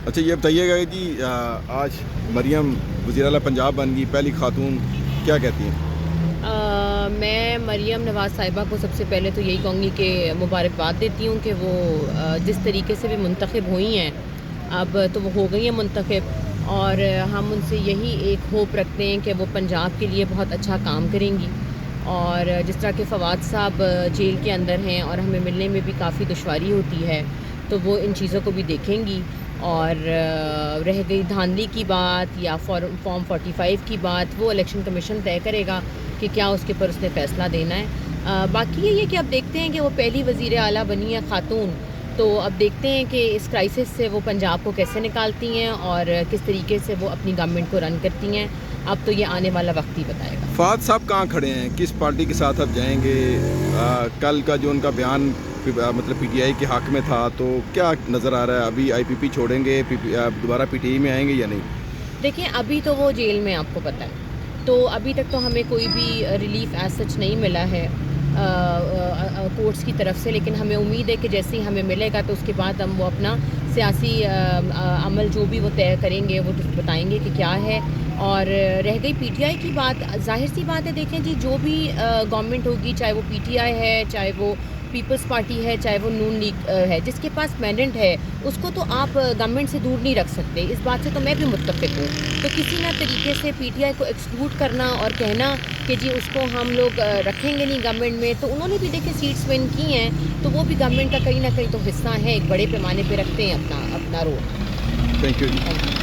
अच्छा ये बताइएगा कि जी आज मरियम वज़ीर आला पंजाब बन गई, पहली खातून, क्या कहती हैं? मैं मरियम नवाज़ साहिबा को सबसे पहले तो यही कहूँगी कि मुबारकबाद देती हूँ कि वो जिस तरीके से भी मुंतखब हुई हैं, अब तो वो हो गई हैं मुंतखब, और हम उनसे यही एक होप रखते हैं कि वो पंजाब के लिए बहुत अच्छा काम करेंगी। और जिस तरह के फवाद साहब जेल के अंदर हैं और हमें मिलने में भी काफ़ी दुश्वारी होती है, तो वो इन चीज़ों को भी देखेंगी। और रह गई धांधली की बात या फॉर्म 45 की बात, वो इलेक्शन कमीशन तय करेगा कि क्या उसके ऊपर उसने फ़ैसला देना है। बाकी ये है कि अब देखते हैं कि वो पहली वज़ीर आला बनी है ख़ातून, तो अब देखते हैं कि इस क्राइसिस से वो पंजाब को कैसे निकालती हैं और किस तरीके से वो अपनी गवर्नमेंट को रन करती हैं। अब तो ये आने वाला वक्त ही बताएगा। फ़ाद साहब कहाँ खड़े हैं? किस पार्टी के साथ अब जाएँगे? कल का जो उनका बयान मतलब पीटीआई के हक़ में था, तो क्या नज़र आ रहा है? अभी आईपीपी छोड़ेंगे, दोबारा पीटीआई में आएँगे या नहीं? देखिए, अभी तो वो जेल में, आपको पता है। तो अभी तक तो हमें कोई भी रिलीफ़ एज़ सच नहीं मिला है कोर्ट्स की तरफ से, लेकिन हमें उम्मीद है कि जैसे ही हमें मिलेगा तो उसके बाद हम वो अपना सियासी अमल जो भी वो तय करेंगे वो बताएँगे कि क्या है। और रह गई पीटीआई की बात, ज़ाहिर-सी बात है, देखें जी, जो भी गवर्नमेंट होगी, चाहे वो पीटीआई है, चाहे वो पीपल्स पार्टी है, चाहे वो नून लीग है, जिसके पास मैंडेट है, उसको तो आप गवर्नमेंट से दूर नहीं रख सकते। इस बात से तो मैं भी मुत्तफ़िक हूँ। तो किसी ना तरीके से पीटीआई को एक्सक्लूड करना और कहना कि जी उसको हम लोग रखेंगे नहीं गवर्नमेंट में, तो उन्होंने भी देखिए सीट्स विन की हैं, तो वो भी गवर्नमेंट का कहीं न कहीं तो हिस्सा है, एक बड़े पैमाने पे रखते हैं अपना अपना रोल। थैंक यू जी। Thank you.